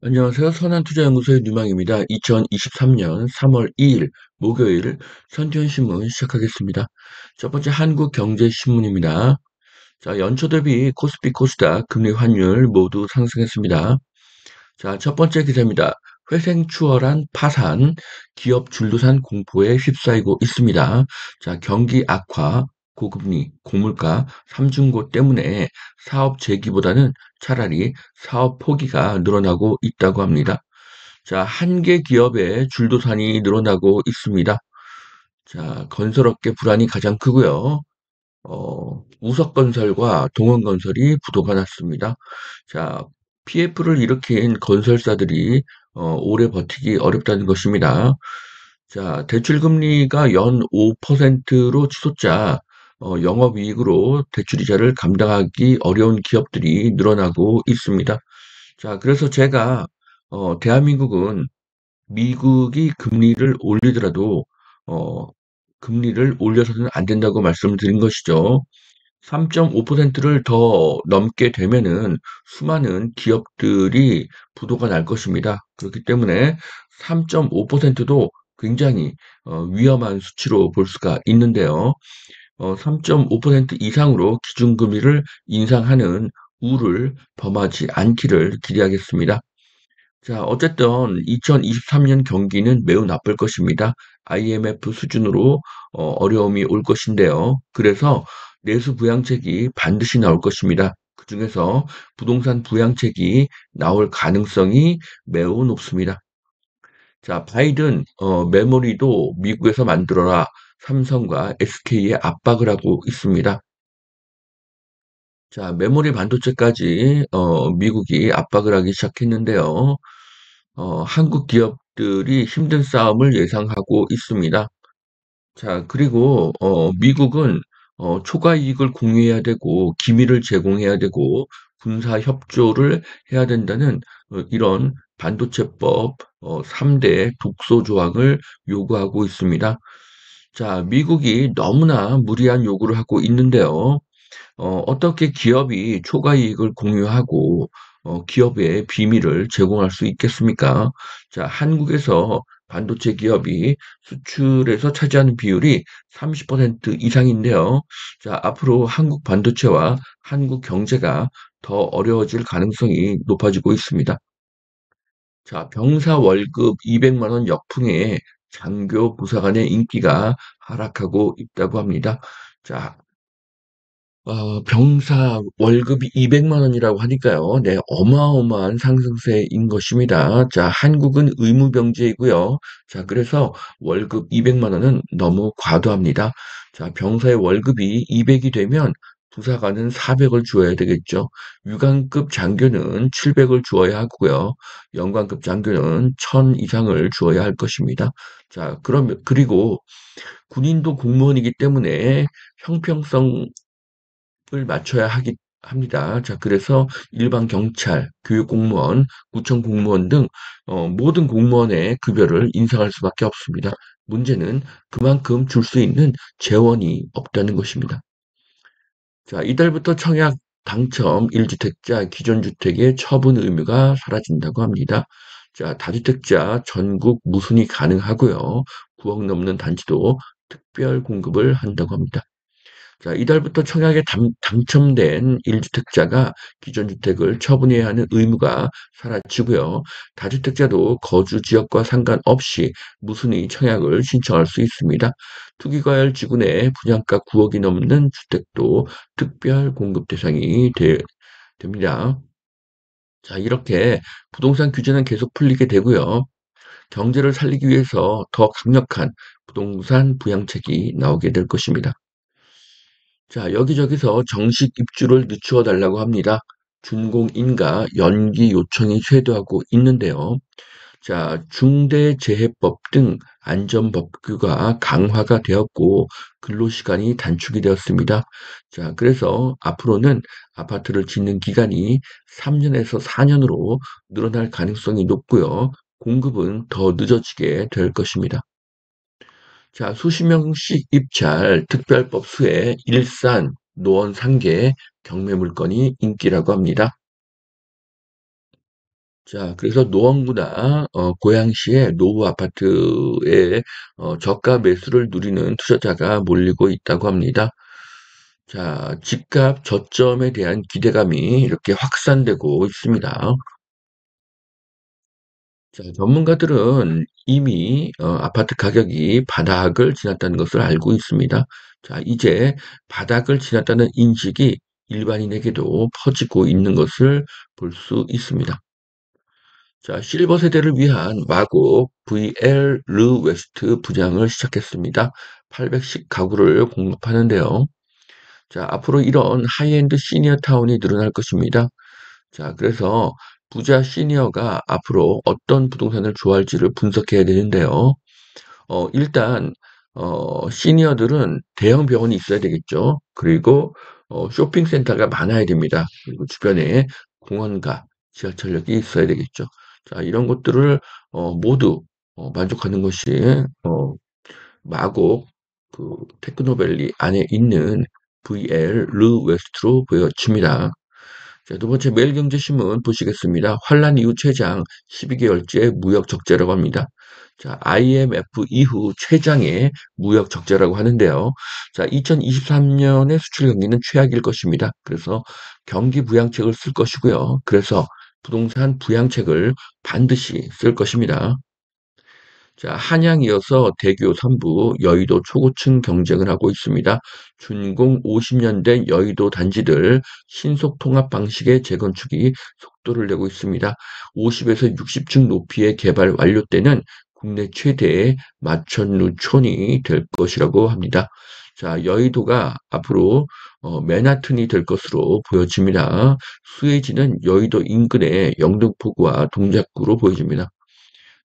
안녕하세요. 선한투자연구소의 뉴망입니다. 2023년 3월 2일 목요일 선투현신문 시작하겠습니다. 첫 번째 한국경제신문입니다. 자, 연초 대비 코스피 코스닥 금리 환율 모두 상승했습니다. 자, 첫 번째 기사입니다. 회생 추월한 파산, 기업 줄도산 공포에 휩싸이고 있습니다. 자, 경기 악화, 고금리, 고물가, 삼중고 때문에 사업 재기보다는 차라리 사업 포기가 늘어나고 있다고 합니다. 자, 한 개 기업의 줄도산이 늘어나고 있습니다. 자, 건설업계 불안이 가장 크고요. 우석건설과 동원건설이 부도가 났습니다. 자, PF를 일으킨 건설사들이 오래 버티기 어렵다는 것입니다. 자, 대출금리가 연 5%로 치솟자 영업이익으로 대출이자를 감당하기 어려운 기업들이 늘어나고 있습니다. 자, 그래서 제가 대한민국은 미국이 금리를 올리더라도 어, 금리를 올려서는 안 된다고 말씀을 드린 것이죠. 3.5%를 더 넘게 되면은 수많은 기업들이 부도가 날 것입니다. 그렇기 때문에 3.5%도 굉장히 위험한 수치로 볼 수가 있는데요. 3.5% 이상으로 기준금리를 인상하는 우를 범하지 않기를 기대하겠습니다. 자, 어쨌든 2023년 경기는 매우 나쁠 것입니다. IMF 수준으로 어려움이 올 것인데요. 그래서 내수 부양책이 반드시 나올 것입니다. 그중에서 부동산 부양책이 나올 가능성이 매우 높습니다. 자, 바이든 메모리도 미국에서 만들어라. 삼성과 SK에 압박을 하고 있습니다. 자, 메모리 반도체까지 미국이 압박을 하기 시작했는데요. 한국 기업들이 힘든 싸움을 예상하고 있습니다. 자, 그리고 미국은 초과 이익을 공유해야 되고 기밀을 제공해야 되고 군사 협조를 해야 된다는 이런 반도체법 3대 독소 조항을 요구하고 있습니다. 자, 미국이 너무나 무리한 요구를 하고 있는데요. 어떻게 기업이 초과 이익을 공유하고 기업의 비밀을 제공할 수 있겠습니까? 자, 한국에서 반도체 기업이 수출에서 차지하는 비율이 30% 이상인데요. 자, 앞으로 한국 반도체와 한국 경제가 더 어려워질 가능성이 높아지고 있습니다. 자, 병사 월급 200만 원 역풍에 장교 부사관의 인기가 하락하고 있다고 합니다. 자, 병사 월급이 200만 원이라고 하니까요. 네, 어마어마한 상승세인 것입니다. 자, 한국은 의무병제이고요. 자, 그래서 월급 200만 원은 너무 과도합니다. 자, 병사의 월급이 200이 되면 부사관은 400을 주어야 되겠죠. 유관급 장교는 700을 주어야 하고요. 영관급 장교는 1000 이상을 주어야 할 것입니다. 자, 그리고 군인도 공무원이기 때문에 형평성 을 맞춰야 합니다. 자, 그래서 일반 경찰, 교육 공무원, 구청 공무원 등 모든 공무원의 급여를 인상할 수밖에 없습니다. 문제는 그만큼 줄 수 있는 재원이 없다는 것입니다. 자, 이달부터 청약 당첨 1주택자 기존 주택의 처분 의무가 사라진다고 합니다. 자, 다주택자 전국 무순위 가능하고요. 9억 넘는 단지도 특별 공급을 한다고 합니다. 자, 이달부터 청약에 당첨된 1주택자가 기존 주택을 처분해야 하는 의무가 사라지고요. 다주택자도 거주 지역과 상관없이 무순위 청약을 신청할 수 있습니다. 투기과열 지구 내 분양가 9억이 넘는 주택도 특별 공급 대상이 됩니다. 자, 이렇게 부동산 규제는 계속 풀리게 되고요. 경제를 살리기 위해서 더 강력한 부동산 부양책이 나오게 될 것입니다. 자, 여기저기서 정식 입주를 늦추어 달라고 합니다. 준공인가 연기 요청이 쇄도하고 있는데요. 자, 중대재해법 등 안전법규가 강화가 되었고 근로시간이 단축이 되었습니다. 자, 그래서 앞으로는 아파트를 짓는 기간이 3년에서 4년으로 늘어날 가능성이 높고요. 공급은 더 늦어지게 될 것입니다. 자, 수십 명씩 입찰 특별법 수에 일산, 노원 3개 경매 물건이 인기라고 합니다. 자, 그래서 노원구나 고양시의 노후 아파트에 저가 매수를 누리는 투자자가 몰리고 있다고 합니다. 자, 집값 저점에 대한 기대감이 이렇게 확산되고 있습니다. 자, 전문가들은 이미 아파트 가격이 바닥을 지났다는 것을 알고 있습니다. 자, 이제 바닥을 지났다는 인식이 일반인에게도 퍼지고 있는 것을 볼 수 있습니다. 자, 실버 세대를 위한 마곡 VR 르 웨스트 분양을 시작했습니다. 810 가구를 공급하는데요. 자, 앞으로 이런 하이엔드 시니어 타운이 늘어날 것입니다. 자, 그래서 부자 시니어가 앞으로 어떤 부동산을 좋아할지를 분석해야 되는데요. 일단 시니어들은 대형 병원이 있어야 되겠죠. 그리고 쇼핑센터가 많아야 됩니다. 그리고 주변에 공원과 지하철역이 있어야 되겠죠. 자, 이런 것들을 모두 만족하는 것이 어 마곡 테크노밸리 안에 있는 VR 르 웨스트로 보여집니다. 자, 두 번째 매일경제신문 보시겠습니다. 환란 이후 최장 12개월째 무역 적자라고 합니다. 자, IMF 이후 최장의 무역 적자라고 하는데요. 자, 2023년의 수출 경기는 최악일 것입니다. 그래서 경기 부양책을 쓸 것이고요. 그래서 부동산 부양책을 반드시 쓸 것입니다. 자, 한양 이어서 대교 3부 여의도 초고층 경쟁을 하고 있습니다. 준공 50년 된 여의도 단지들 신속 통합 방식의 재건축이 속도를 내고 있습니다. 50에서 60층 높이의 개발 완료 때는 국내 최대의 마천루촌이 될 것이라고 합니다. 자, 여의도가 앞으로 맨하튼이 될 것으로 보여집니다. 수혜지는 여의도 인근의 영등포구와 동작구로 보여집니다.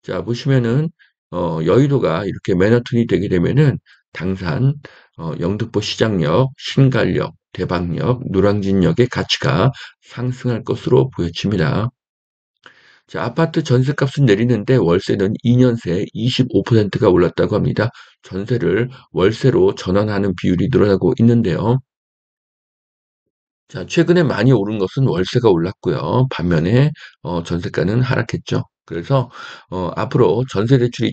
자, 보시면은 여의도가 이렇게 맨하튼이 되게 되면은 당산, 영등포 시장역, 신갈역, 대방역, 노량진역의 가치가 상승할 것으로 보여집니다. 자, 아파트 전셋값은 내리는데 월세는 2년 새 25%가 올랐다고 합니다. 전세를 월세로 전환하는 비율이 늘어나고 있는데요. 자, 최근에 많이 오른 것은 월세가 올랐고요. 반면에 전세가는 하락했죠. 그래서 앞으로 전세 대출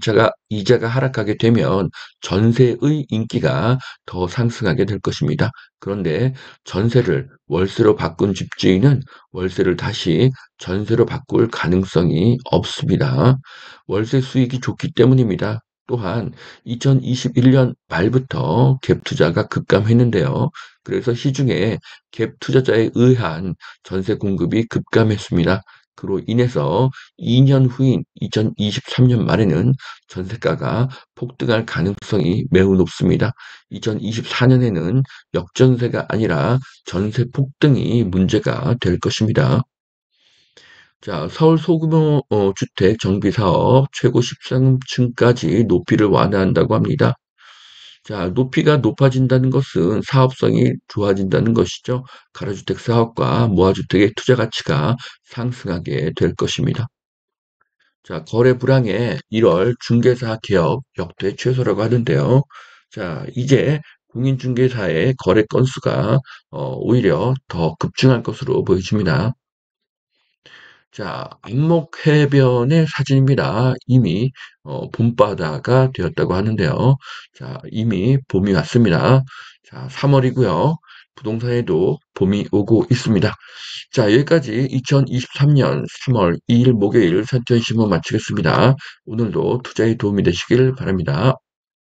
이자가 하락하게 되면 전세의 인기가 더 상승하게 될 것입니다. 그런데 전세를 월세로 바꾼 집주인은 월세를 다시 전세로 바꿀 가능성이 없습니다. 월세 수익이 좋기 때문입니다. 또한 2021년 말부터 갭 투자가 급감했는데요. 그래서 시중에 갭 투자자에 의한 전세 공급이 급감했습니다. 그로 인해서 2년 후인 2023년 말에는 전세가가 폭등할 가능성이 매우 높습니다. 2024년에는 역전세가 아니라 전세 폭등이 문제가 될 것입니다. 자, 서울 소규모 주택 정비 사업 최고 13층까지 높이를 완화한다고 합니다. 자, 높이가 높아진다는 것은 사업성이 좋아진다는 것이죠. 가로주택 사업과 모아주택의 투자 가치가 상승하게 될 것입니다. 자, 거래 불황에 1월 중개사 개업 역대 최소라고 하는데요. 자, 이제 공인중개사의 거래 건수가 오히려 더 급증할 것으로 보여집니다. 자, 안목해변의 사진입니다. 이미 봄바다가 되었다고 하는데요. 자, 이미 봄이 왔습니다. 자, 3월이고요. 부동산에도 봄이 오고 있습니다. 자, 여기까지 2023년 3월 2일 목요일 산천신문 마치겠습니다. 오늘도 투자에 도움이 되시길 바랍니다.